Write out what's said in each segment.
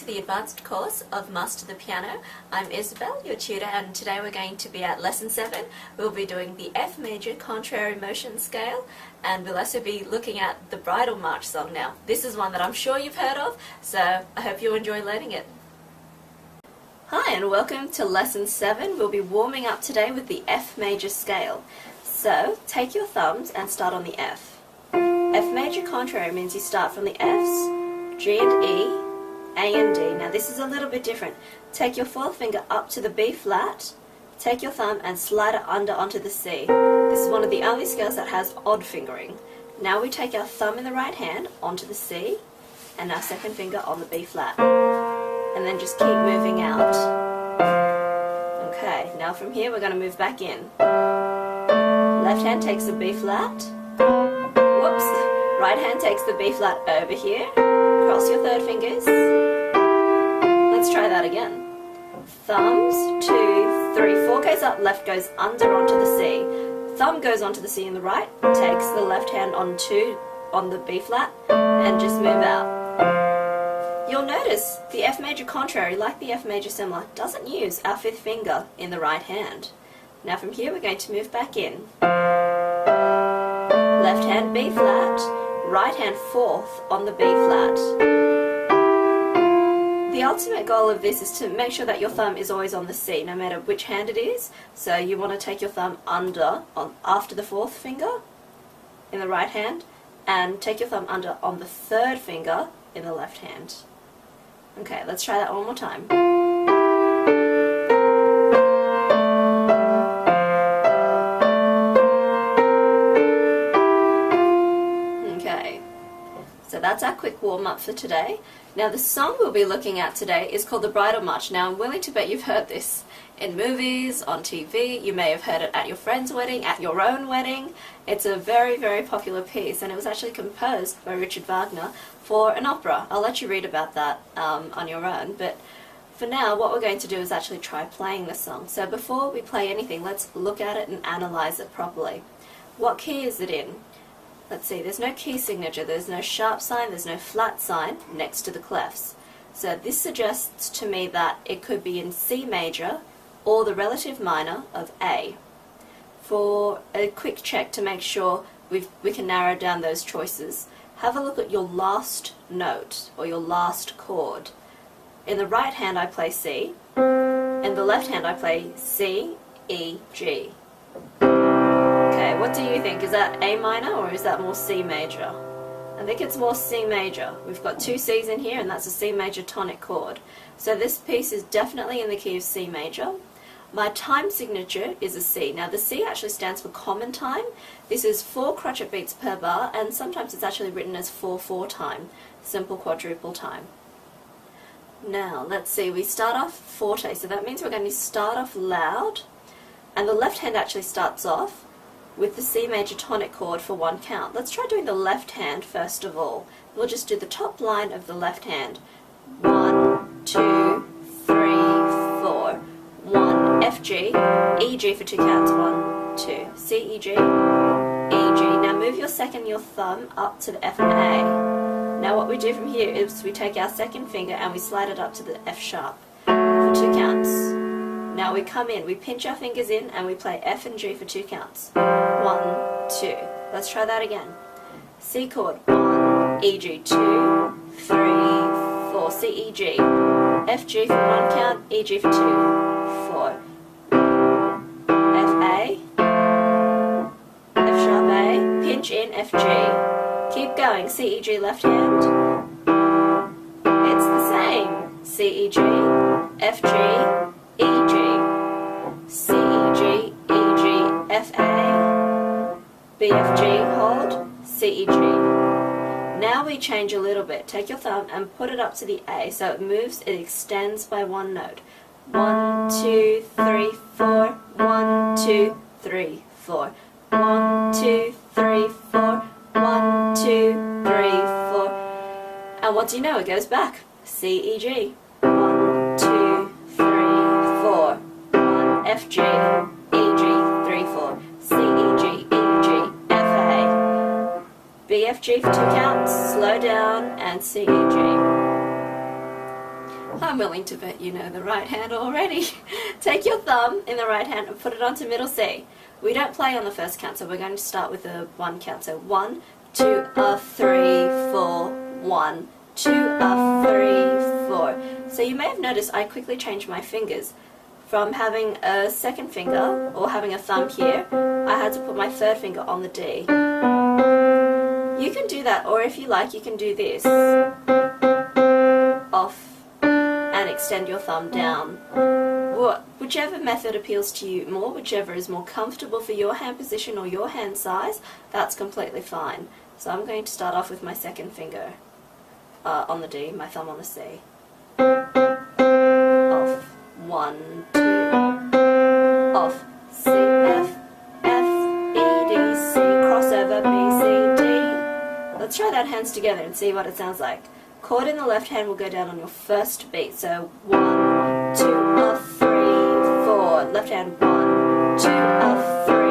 to the advanced course of Master the Piano. I'm Isabel, your tutor, and today we're going to be at Lesson 7. We'll be doing the F major contrary motion scale, and we'll also be looking at the Bridal March song now. This is one that I'm sure you've heard of, so I hope you enjoy learning it. Hi and welcome to Lesson 7. We'll be warming up today with the F major scale. So take your thumbs and start on the F. F major contrary means you start from the Fs, G and E, A and D. Now this is a little bit different. Take your fourth finger up to the B flat, take your thumb and slide it under onto the C. This is one of the only scales that has odd fingering. Now we take our thumb in the right hand onto the C and our second finger on the B flat. And then just keep moving out. Okay, now from here we're going to move back in. Left hand takes the B flat. Whoops. Right hand takes the B flat over here. Cross your third fingers. Let's try that again. Thumbs, 2, 3, 4 goes up, left goes under onto the C. Thumb goes onto the C in the right, takes the left hand on the B flat, and just move out. You'll notice the F major contrary, like the F major similar, doesn't use our fifth finger in the right hand. Now from here we're going to move back in. Left hand B flat, right hand fourth on the B flat. The ultimate goal of this is to make sure that your thumb is always on the C, no matter which hand it is. So you want to take your thumb after the fourth finger in the right hand, and take your thumb under on the third finger in the left hand. Okay, let's try that one more time. So that's our quick warm-up for today. Now the song we'll be looking at today is called the Bridal March. Now I'm willing to bet you've heard this in movies, on TV, you may have heard it at your friend's wedding, at your own wedding. It's a very, very popular piece, and it was actually composed by Richard Wagner for an opera. I'll let you read about that on your own, but for now what we're going to do is actually try playing the song. So before we play anything, let's look at it and analyze it properly. What key is it in? Let's see, there's no key signature, there's no sharp sign, there's no flat sign next to the clefs. So this suggests to me that it could be in C major or the relative minor of A. For a quick check to make sure we can narrow down those choices, have a look at your last note or your last chord. In the right hand I play C, in the left hand I play C, E, G. Okay, what do you think? Is that A minor or is that more C major? I think it's more C major. We've got two C's in here and that's a C major tonic chord. So this piece is definitely in the key of C major. My time signature is a C. Now the C actually stands for common time. This is 4 crotchet beats per bar, and sometimes it's actually written as 4/4 time, simple quadruple time. Now let's see, we start off forte, so that means we're going to start off loud, and the left hand actually starts off with the C major tonic chord for 1 count. Let's try doing the left hand first of all. We'll just do the top line of the left hand. 1, 2, 3, 4. 1, F, G, E, G for 2 counts. 1, 2. C, E, G, E, G. Now move your thumb up to the F and A. Now what we do from here is we take our second finger and we slide it up to the F sharp for 2 counts. Now we come in, we pinch our fingers in and we play F and G for 2 counts. 1, 2. Let's try that again. C chord, 1, E, G, 2, 3, 4. C, E, G. F, G for 1 count, E, G for 2, 4. F, A. F sharp A. Pinch in, F, G. Keep going, C, E, G left hand. It's the same. C, E, G, F, G, E, G, C, E, G, E, G, F, A, B, F, G, hold, C, E, G. Now we change a little bit. Take your thumb and put it up to the A, so it moves, it extends by 1 note. 1, 2, 3, 4, 1, 2, 3, 4. 1, 2, 3, 4, 1, 2, 3, 4. And what do you know? It goes back. C, E, G. 1, 2, 3, 4. 1, F, G, E, G, 3, 4. C, E, G, E, G, F, A. B, F, G for 2 counts. Slow down and C, E, G. I'm willing to bet you know the right hand already. Take your thumb in the right hand and put it onto middle C. We don't play on the first count, so we're going to start with the 1 count. So 1, 2, 3, 4, 1, 2, 3, 4. So you may have noticed I quickly changed my fingers. From having a second finger, or having a thumb here, I had to put my third finger on the D. You can do that, or if you like, you can do this. Off and extend your thumb down. Whichever method appeals to you more, whichever is more comfortable for your hand position or your hand size, that's completely fine. So I'm going to start off with my second finger on the D, my thumb on the C. Off, 1, 2, off, C, F, F, E, D, C, crossover, B, C, D. Let's try that hands together and see what it sounds like. Chord in the left hand will go down on your first beat, so 1, 2, 3, 4. Left hand 1, 2, 3,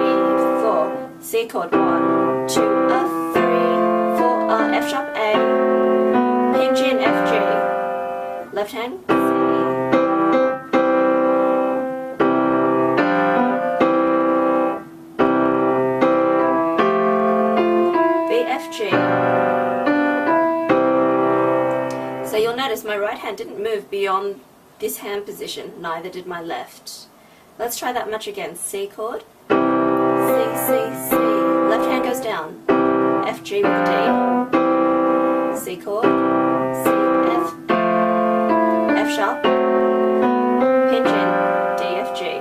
4. C chord 1, 2, 3, 4. F sharp A. Pinch in F G. Left hand C. B F G. So you'll notice my right hand didn't move beyond this hand position, neither did my left. Let's try that much again. C chord, C, C, C. Left hand goes down, F, G with D. C chord, C, F, F sharp, pinch in, D, F, G.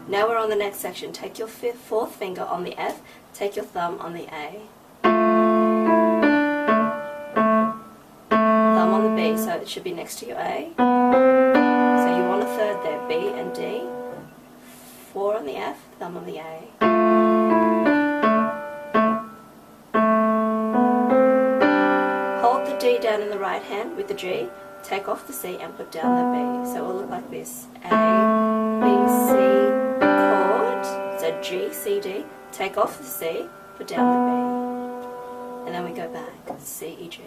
Now we're on the next section. Take your fourth finger on the F, take your thumb on the A. Thumb on the B, so it should be next to your A. So you want a third there, B and D. 4 on the F, thumb on the A. Hold the D down in the right hand with the G, take off the C and put down the B. So it will look like this. A, B, C, so G, C, D, take off the C, put down the B, and then we go back, C, E, G.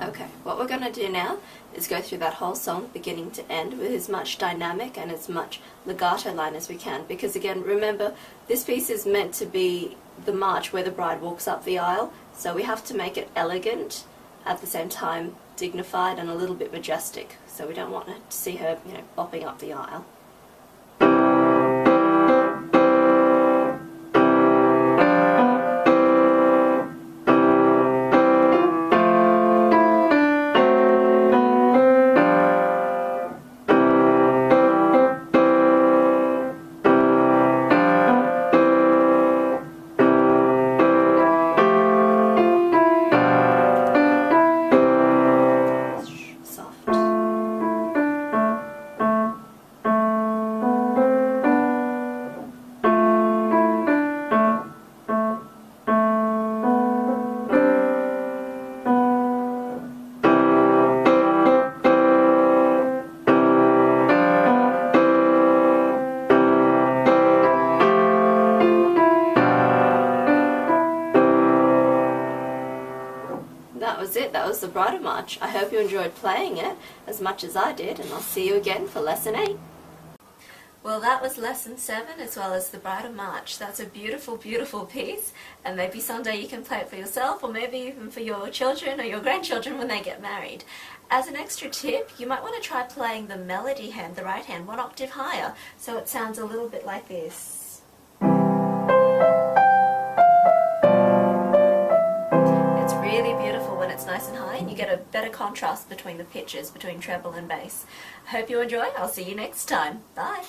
Okay, what we're going to do now is go through that whole song beginning to end with as much dynamic and as much legato line as we can, because again, remember, this piece is meant to be the march where the bride walks up the aisle, so we have to make it elegant, at the same time dignified and a little bit majestic, so we don't want to see her, bopping up the aisle. That was it. That was the Bridal March. I hope you enjoyed playing it as much as I did, and I'll see you again for Lesson 8. Well, that was Lesson 7 as well as the Bridal March. That's a beautiful, beautiful piece, and maybe someday you can play it for yourself, or maybe even for your children or your grandchildren when they get married. As an extra tip, you might want to try playing the melody hand, the right hand, 1 octave higher, so it sounds a little bit like this. It's really beautiful when it's nice and high, and you get a better contrast between the pitches, between treble and bass. I hope you enjoy. I'll see you next time. Bye.